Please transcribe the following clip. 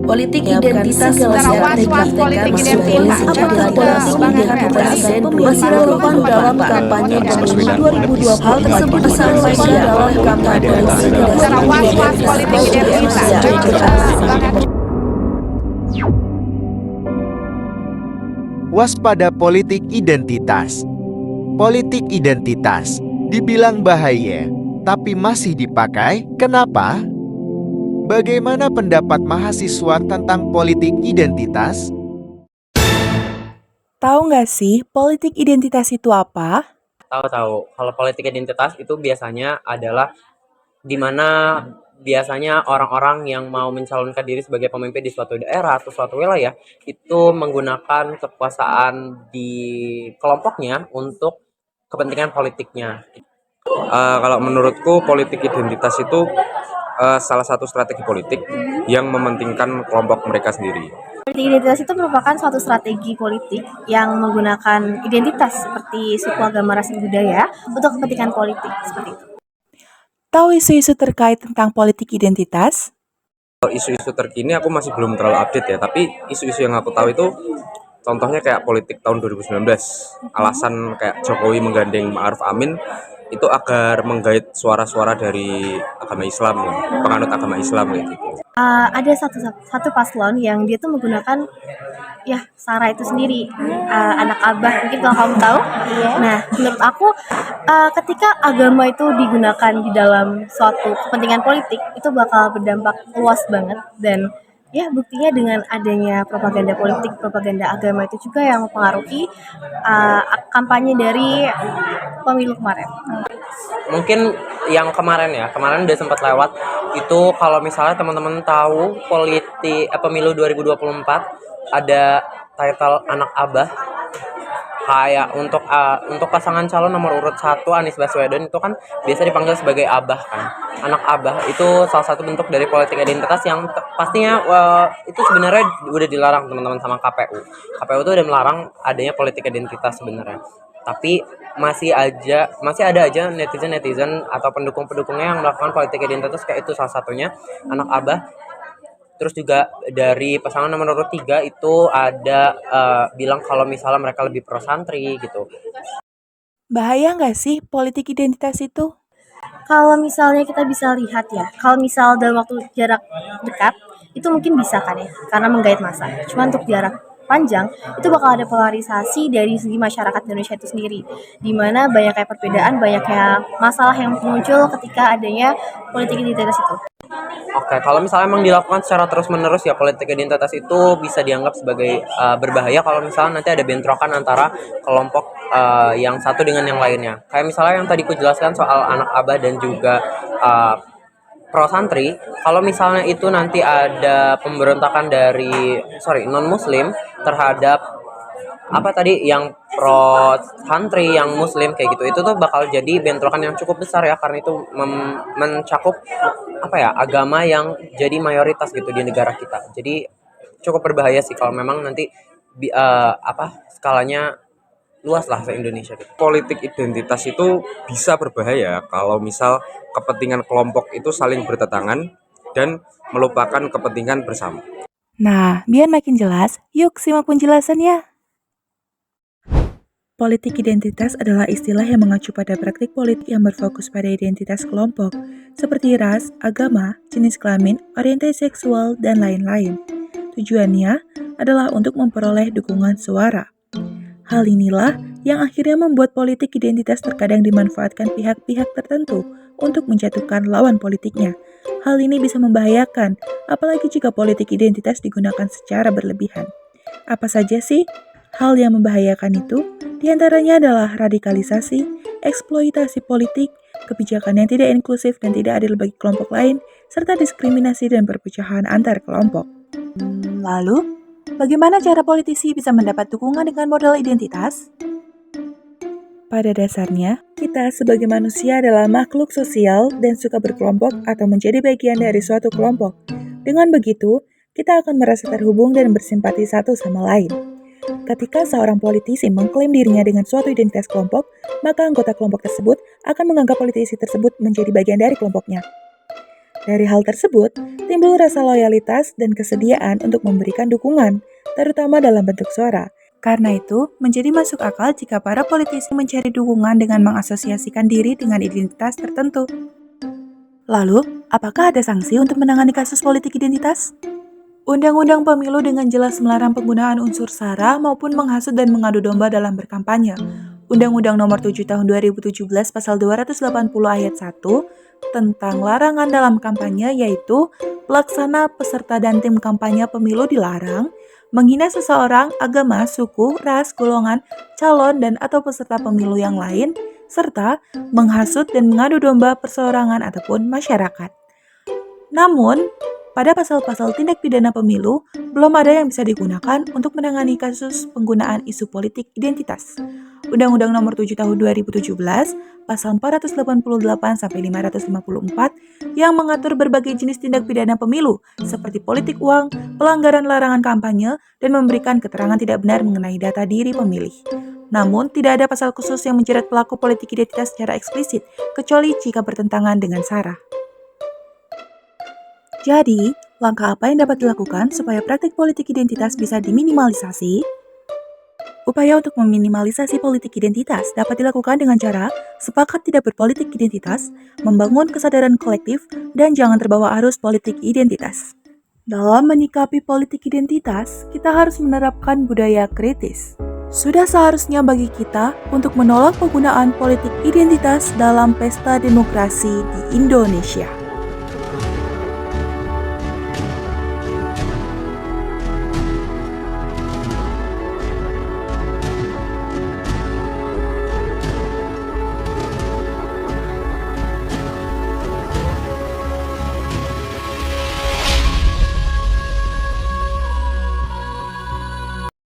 Politik identitas Secara was-was politik identitas apakah politik identitas masih relevan dalam kampanye pemilu 2020? Hal tersebut disampaikan dalam kampanye secara was-was politik identitas. Waspada politik identitas. Politik identitas dibilang bahaya, tapi masih dipakai. Kenapa? Bagaimana pendapat mahasiswa tentang politik identitas? Tahu nggak sih politik identitas itu apa? Tahu. Kalau politik identitas itu biasanya adalah di mana biasanya orang-orang yang mau mencalonkan diri sebagai pemimpin di suatu daerah atau suatu wilayah itu menggunakan kekuasaan di kelompoknya untuk kepentingan politiknya. Kalau menurutku politik identitas itu salah satu strategi politik yang mementingkan kelompok mereka sendiri. Politik identitas itu merupakan suatu strategi politik yang menggunakan identitas seperti suku, agama, ras, dan budaya untuk kepentingan politik seperti itu. Tahu isu-isu terkait tentang politik identitas? Isu-isu terkini aku masih belum terlalu update ya, tapi isu-isu yang aku tahu itu contohnya kayak politik tahun 2019. Alasan kayak Jokowi menggandeng Ma'ruf Amin itu agar menggait suara-suara dari agama Islam, penganut agama Islam gitu. Ada satu paslon yang dia tuh menggunakan Sarah itu sendiri, anak Abah, mungkin kalau kamu tahu. Nah, menurut aku ketika agama itu digunakan di dalam suatu kepentingan politik itu bakal berdampak luas banget, dan buktinya dengan adanya propaganda politik, propaganda agama itu juga yang mempengaruhi kampanye dari pemilu kemarin. Mungkin yang kemarin udah sempat lewat itu. Kalau misalnya teman-teman tahu pemilu 2024 ada title anak Abah, kayak untuk pasangan calon nomor urut 1 Anies Baswedan itu kan biasa dipanggil sebagai Abah kan. Anak Abah itu salah satu bentuk dari politik identitas yang pastinya itu sebenarnya udah dilarang teman-teman sama KPU. KPU itu udah melarang adanya politik identitas sebenarnya. Tapi masih ada aja netizen atau pendukung-pendukungnya yang melakukan politik identitas, kayak itu salah satunya anak Abah. Terus juga dari pasangan nomor urut 3 itu ada bilang kalau misalnya mereka lebih pro santri gitu. Bahaya nggak sih politik identitas itu? Kalau misalnya kita bisa lihat kalau misal dalam waktu jarak dekat itu mungkin bisa kan karena menggait massa. Cuma untuk jarak panjang itu bakal ada polarisasi dari segi masyarakat Indonesia itu sendiri, di mana banyak kayak perbedaan, banyak kayak masalah yang muncul ketika adanya politik identitas itu. Oke, kalau misalnya emang dilakukan secara terus-menerus politik identitas itu bisa dianggap sebagai berbahaya kalau misalnya nanti ada bentrokan antara kelompok yang satu dengan yang lainnya. Kayak misalnya yang tadi ku jelaskan soal anak Abah dan juga pro santri. Kalau misalnya itu nanti ada pemberontakan dari non muslim terhadap yang pro santri yang muslim kayak gitu, itu tuh bakal jadi bentrokan yang cukup besar karena itu mencakup agama yang jadi mayoritas gitu di negara kita. Jadi cukup berbahaya sih kalau memang nanti skalanya luas lah se Indonesia gitu. Politik identitas itu bisa berbahaya kalau misal kepentingan kelompok itu saling bertentangan dan melupakan kepentingan bersama. Nah, biar makin jelas, yuk simak penjelasannya. Politik identitas adalah istilah yang mengacu pada praktik politik yang berfokus pada identitas kelompok, seperti ras, agama, jenis kelamin, orientasi seksual, dan lain-lain. Tujuannya adalah untuk memperoleh dukungan suara. Hal inilah yang akhirnya membuat politik identitas terkadang dimanfaatkan pihak-pihak tertentu untuk menjatuhkan lawan politiknya. Hal ini bisa membahayakan, apalagi jika politik identitas digunakan secara berlebihan. Apa saja sih hal yang membahayakan itu? Di antaranya adalah radikalisasi, eksploitasi politik, kebijakan yang tidak inklusif dan tidak adil bagi kelompok lain, serta diskriminasi dan perpecahan antar kelompok. Lalu, bagaimana cara politisi bisa mendapat dukungan dengan modal identitas? Pada dasarnya, kita sebagai manusia adalah makhluk sosial dan suka berkelompok atau menjadi bagian dari suatu kelompok. Dengan begitu, kita akan merasa terhubung dan bersimpati satu sama lain. Ketika seorang politisi mengklaim dirinya dengan suatu identitas kelompok, maka anggota kelompok tersebut akan menganggap politisi tersebut menjadi bagian dari kelompoknya. Dari hal tersebut, timbul rasa loyalitas dan kesediaan untuk memberikan dukungan, terutama dalam bentuk suara. Karena itu, menjadi masuk akal jika para politisi mencari dukungan dengan mengasosiasikan diri dengan identitas tertentu. Lalu, apakah ada sanksi untuk menangani kasus politik identitas? Undang-Undang Pemilu dengan jelas melarang penggunaan unsur SARA maupun menghasut dan mengadu domba dalam berkampanye. Undang-Undang Nomor 7 Tahun 2017 Pasal 280 Ayat 1 tentang larangan dalam kampanye yaitu pelaksana, peserta, dan tim kampanye pemilu dilarang menghina seseorang, agama, suku, ras, golongan, calon, dan atau peserta pemilu yang lain, serta menghasut dan mengadu domba perseorangan ataupun masyarakat. Namun, pada pasal-pasal tindak pidana pemilu, belum ada yang bisa digunakan untuk menangani kasus penggunaan isu politik identitas. Undang-Undang Nomor 7 Tahun 2017, Pasal 484-554 yang mengatur berbagai jenis tindak pidana pemilu, seperti politik uang, pelanggaran larangan kampanye, dan memberikan keterangan tidak benar mengenai data diri pemilih. Namun, tidak ada pasal khusus yang menjerat pelaku politik identitas secara eksplisit, kecuali jika bertentangan dengan SARA. Jadi, langkah apa yang dapat dilakukan supaya praktik politik identitas bisa diminimalisasi? Upaya untuk meminimalisasi politik identitas dapat dilakukan dengan cara sepakat tidak berpolitik identitas, membangun kesadaran kolektif, dan jangan terbawa arus politik identitas. Dalam menyikapi politik identitas, kita harus menerapkan budaya kritis. Sudah seharusnya bagi kita untuk menolak penggunaan politik identitas dalam pesta demokrasi di Indonesia.